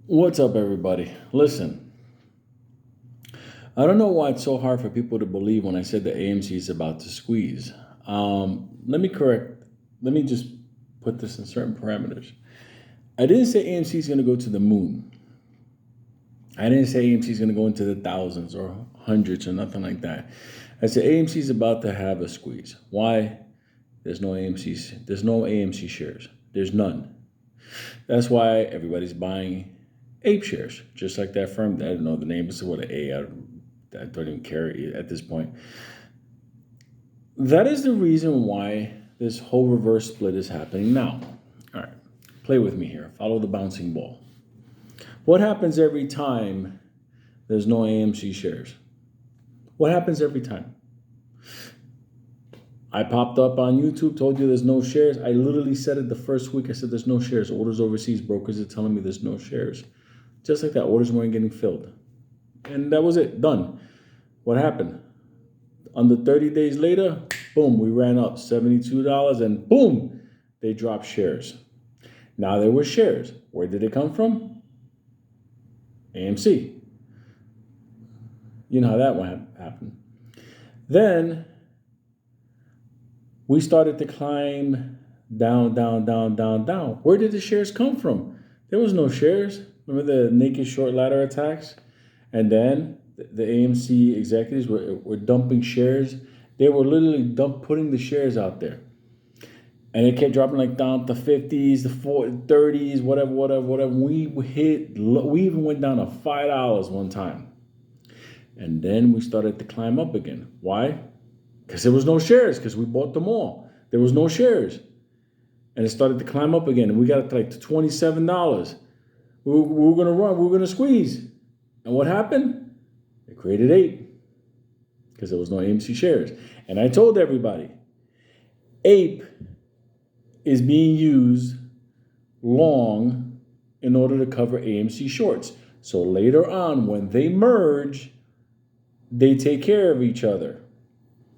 What's up, everybody? Listen, I don't know why it's so hard for people to believe when I said that AMC is about to squeeze. Let me correct, let me just put this in certain parameters. I didn't say AMC is going to go to the moon. I didn't say AMC is going to go into the thousands or hundreds or nothing like that. I said AMC is about to have a squeeze. Why? There's no AMC shares. There's none. That's why everybody's buying Ape shares, just like that firm. I don't know the name. It's what an A. I don't even care at this point. That is the reason why this whole reverse split is happening now. All right, play with me here. Follow the bouncing ball. What happens every time there's no AMC shares? What happens every time? I popped up on YouTube, told you there's no shares. I literally said it the first week. I said there's no shares. Orders overseas, brokers are telling me there's no shares. Just like that, orders weren't getting filled. And that was it, done. What happened? Under 30 days later, boom, we ran up $72 and boom, they dropped shares. Now there were shares. Where did it come from? AMC. You know how that one happened. Then we started to climb down. Where did the shares come from? There was no shares. Remember the naked short ladder attacks? And then the AMC executives were dumping shares. They were literally putting the shares out there. And it kept dropping like down to 50s, the 30s, whatever. We even went down to $5 one time. And then we started to climb up again. Why? Because there was no shares, because we bought them all. There was no shares. And it started to climb up again. And we got it to like $27. We were going to run. We were going to squeeze. And what happened? It created Ape because there was no AMC shares. And I told everybody, Ape is being used long in order to cover AMC shorts. So later on, when they merge, they take care of each other.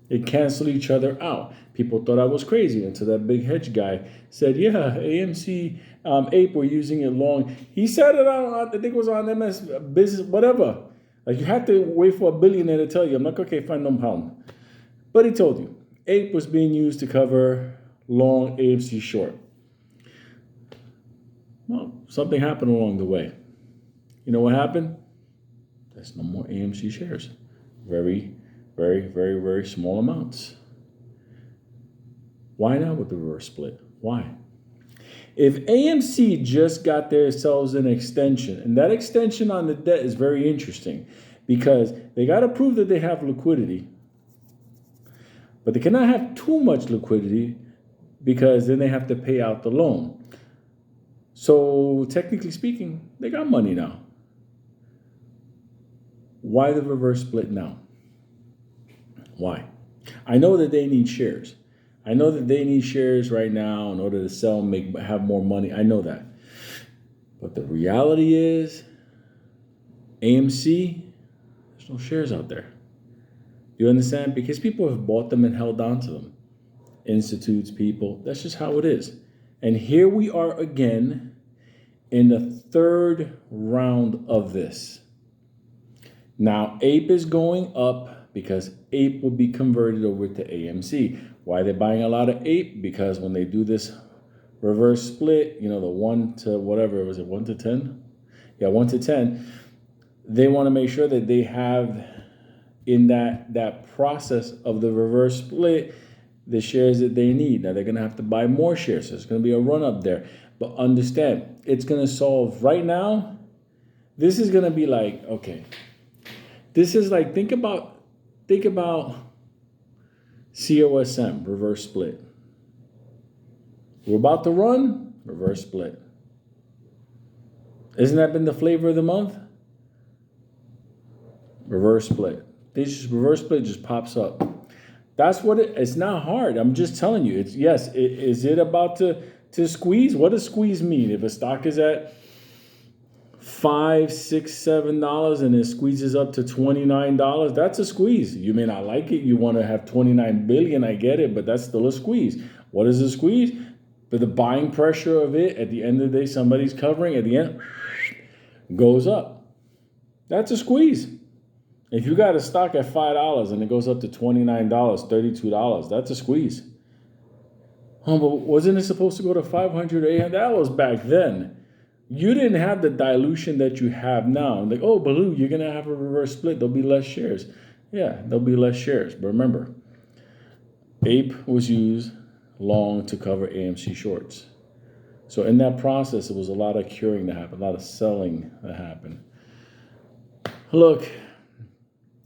They cancel each other out. People thought I was crazy until that big hedge guy said, yeah, AMC, Ape, we're using it long. He said it on, I think it was on MS Business, whatever. Like you had to wait for a billionaire to tell you. I'm like, okay, fine, no problem. But he told you, Ape was being used to cover long AMC short. Well, something happened along the way. You know what happened? There's no more AMC shares. Very small amounts. Why not with the reverse split? Why? If AMC just got themselves an extension, and that extension on the debt is very interesting because they got to prove that they have liquidity, but they cannot have too much liquidity because then they have to pay out the loan. So technically speaking, they got money now. Why the reverse split now? Why? I know that they need shares. I know that they need shares right now in order to sell, have more money. I know that. But the reality is, AMC, there's no shares out there. You understand? Because people have bought them and held on to them. Institutes, people, that's just how it is. And here we are again in the third round of this. Now, Ape is going up because Ape will be converted over to AMC. Why they're buying a lot of Ape? Because when they do this reverse split, the 1 to whatever, was it 1 to 10? Yeah, 1 to 10. They want to make sure that they have in that process of the reverse split the shares that they need. Now they're going to have to buy more shares. So it's going to be a run up there. But understand, it's going to solve right now. This is going to be like, okay, this is like, think about COSM, reverse split. We're about to run, reverse split. Isn't that been the flavor of the month? Reverse split. Reverse split just pops up. That's what it's not hard. I'm just telling you. Is it about to squeeze? What does squeeze mean? If a stock is at $5, $6, $7 and it squeezes up to $29, that's a squeeze. You may not like it. You want to have 29 billion. I get it, but that's still a squeeze. What is a squeeze? But the buying pressure of it, at the end of the day, somebody's covering. At the end, goes up. That's a squeeze. If you got a stock at $5 and it goes up to $29, $32, that's a squeeze. Oh, but wasn't it supposed to go to 500 or 800? That was back then. You didn't have the dilution that you have now. Like, oh, Baloo, you're going to have a reverse split. There'll be less shares. Yeah, there'll be less shares. But remember, APE was used long to cover AMC shorts. So in that process, there was a lot of curing that happened, a lot of selling that happened. Look,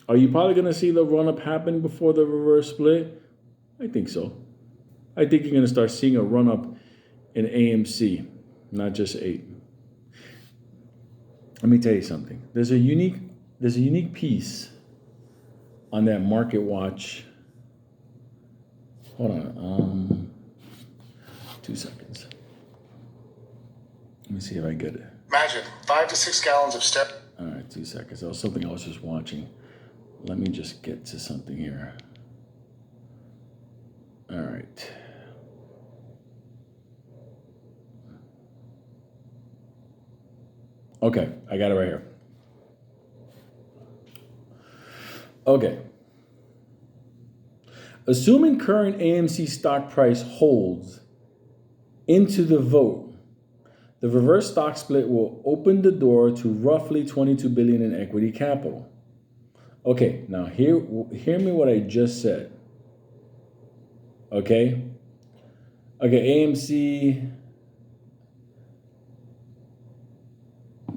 are you probably going to see the run-up happen before the reverse split? I think so. I think you're going to start seeing a run-up in AMC, not just APE. Let me tell you something. There's a unique piece on that Market Watch. Hold on. 2 seconds. Let me see if I get it. Imagine 5 to 6 gallons of step. All right, 2 seconds. That was something I was just watching. Let me just get to something here. All right. Okay, I got it right here. Okay. Assuming current AMC stock price holds into the vote, the reverse stock split will open the door to roughly $22 billion in equity capital. Okay, now hear me what I just said. Okay, AMC.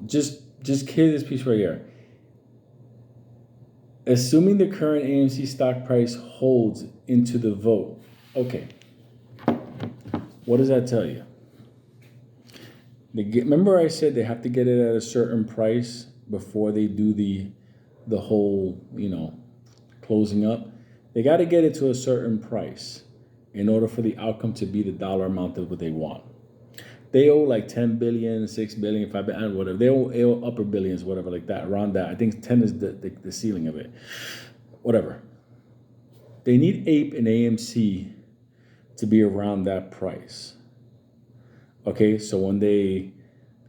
Just hear this piece right here. Assuming the current AMC stock price holds into the vote. Okay. What does that tell you? Remember I said they have to get it at a certain price before they do the whole, closing up. They got to get it to a certain price in order for the outcome to be the dollar amount of what they want. They owe like 10 billion, 6 billion, 5 billion, whatever. They owe upper billions, whatever, like that, around that. I think 10 is the ceiling of it. Whatever. They need APE and AMC to be around that price. Okay, so when they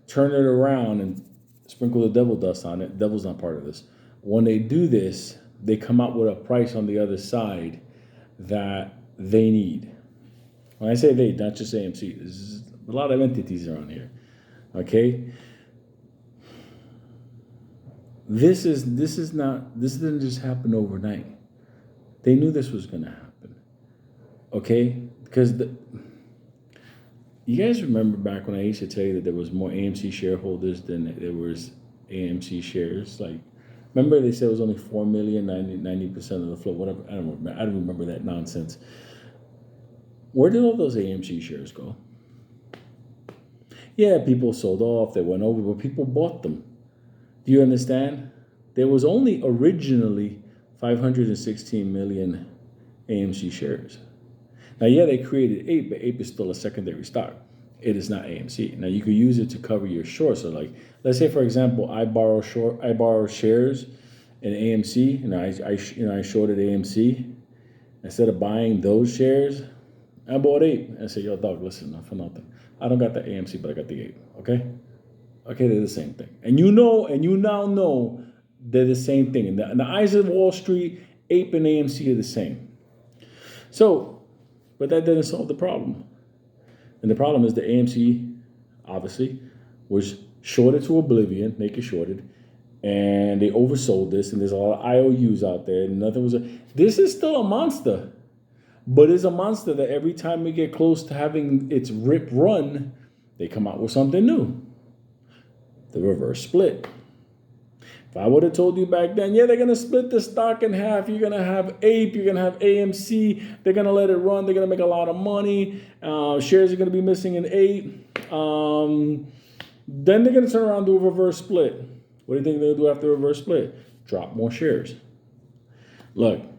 turn it around and sprinkle the devil dust on it, devil's not part of this. When they do this, they come out with a price on the other side that they need. When I say they, not just AMC, this is a lot of entities around here. Okay? This didn't just happen overnight. They knew this was gonna happen. Okay? Because you guys remember back when I used to tell you that there was more AMC shareholders than there was AMC shares? Like, remember they said it was only 4 million, 90% of the float, whatever. I don't remember that nonsense. Where did all those AMC shares go? Yeah, people sold off, they went over, but people bought them. Do you understand? There was only originally 516 million AMC shares. Now, yeah, they created APE, but APE is still a secondary stock. It is not AMC. Now, you could use it to cover your shorts. So, like, let's say, for example, I borrow shares in AMC, and I shorted AMC. Instead of buying those shares, I bought APE. I said, yo, dog, listen, not for nothing. I don't got the AMC, but I got the APE. Okay, they're the same thing. And you now know they're the same thing. In the eyes of Wall Street, APE and AMC are the same. So, but that didn't solve the problem. And the problem is the AMC, obviously, was shorted to oblivion, naked shorted, and they oversold this, and there's a lot of IOUs out there, and nothing was. This is still a monster. But it's a monster that every time we get close to having its rip run, they come out with something new. The reverse split. If I would have told you back then, yeah, they're going to split the stock in half. You're going to have APE. You're going to have AMC. They're going to let it run. They're going to make a lot of money. Shares are going to be missing in APE. Then they're going to turn around and do a reverse split. What do you think they'll do after a reverse split? Drop more shares. Look.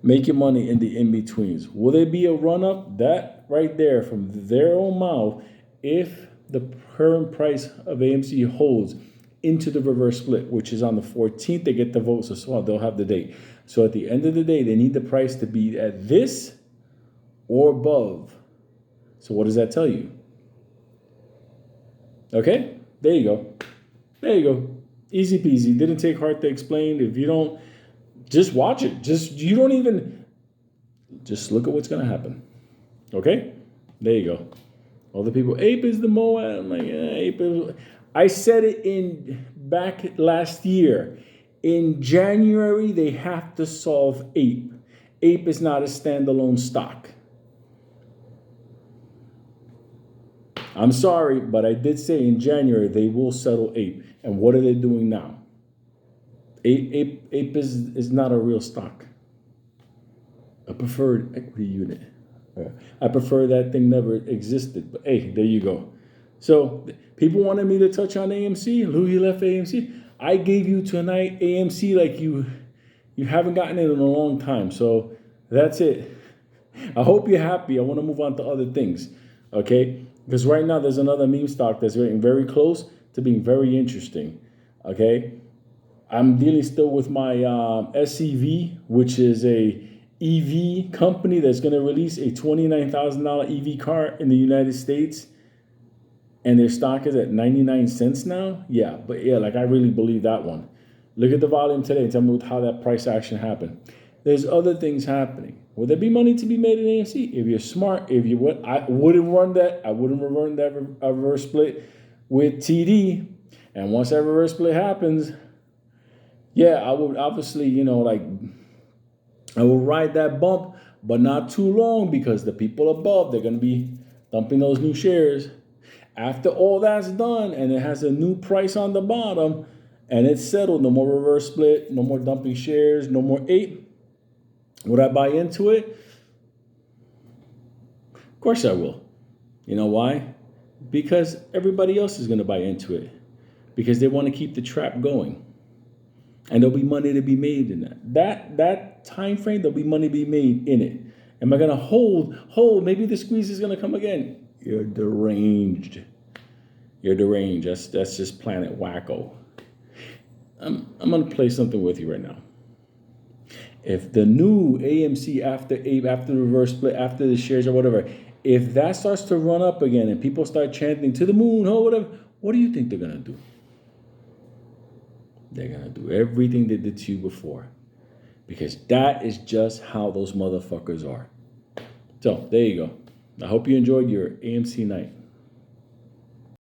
Make your money in the in-betweens. Will there be a run-up? That right there from their own mouth, if the current price of AMC holds into the reverse split, which is on the 14th, they get the votes as well. They'll have the date. So at the end of the day, they need the price to be at this or above. So what does that tell you? Okay, there you go. There you go. Easy peasy. Didn't take hard to explain. If you don't, just watch it. You don't even, just look at what's going to happen. Okay? There you go. All the people, Ape is the Moab. I'm like, Ape is. I said it in back last year. In January, they have to solve Ape. Ape is not a standalone stock. I'm sorry, but I did say in January they will settle Ape. And what are they doing now? Ape is not a real stock. A preferred equity unit. I prefer that thing never existed. But hey, there you go. So people wanted me to touch on AMC. Louis left AMC. I gave you tonight AMC like you haven't gotten it in a long time. So that's it. I hope you're happy. I want to move on to other things. Okay? Because right now there's another meme stock that's getting very close to being very interesting. Okay? I'm dealing still with my SCV, which is a EV company that's going to release a $29,000 EV car in the United States. And their stock is at 99 cents now. Yeah, but yeah, like I really believe that one. Look at the volume today and tell me how that price action happened. There's other things happening. Will there be money to be made in AMC? If you're smart, if you would, I wouldn't run that. I wouldn't run that reverse split with TD. And once that reverse split happens, yeah, I would obviously, I will ride that bump, but not too long because the people above, they're going to be dumping those new shares. After all that's done and it has a new price on the bottom and it's settled, no more reverse split, no more dumping shares, no more Ape. Would I buy into it? Of course I will. You know why? Because everybody else is going to buy into it because they want to keep the trap going. And there'll be money to be made in that. That time frame, there'll be money to be made in it. Am I going to hold? Maybe the squeeze is going to come again. You're deranged. You're deranged. That's just planet wacko. I'm going to play something with you right now. If the new AMC after Ape, after the reverse split, after the shares or whatever, if that starts to run up again and people start chanting to the moon or whatever, what do you think they're going to do? They're going to do everything they did to you before. Because that is just how those motherfuckers are. So, there you go. I hope you enjoyed your AMC night.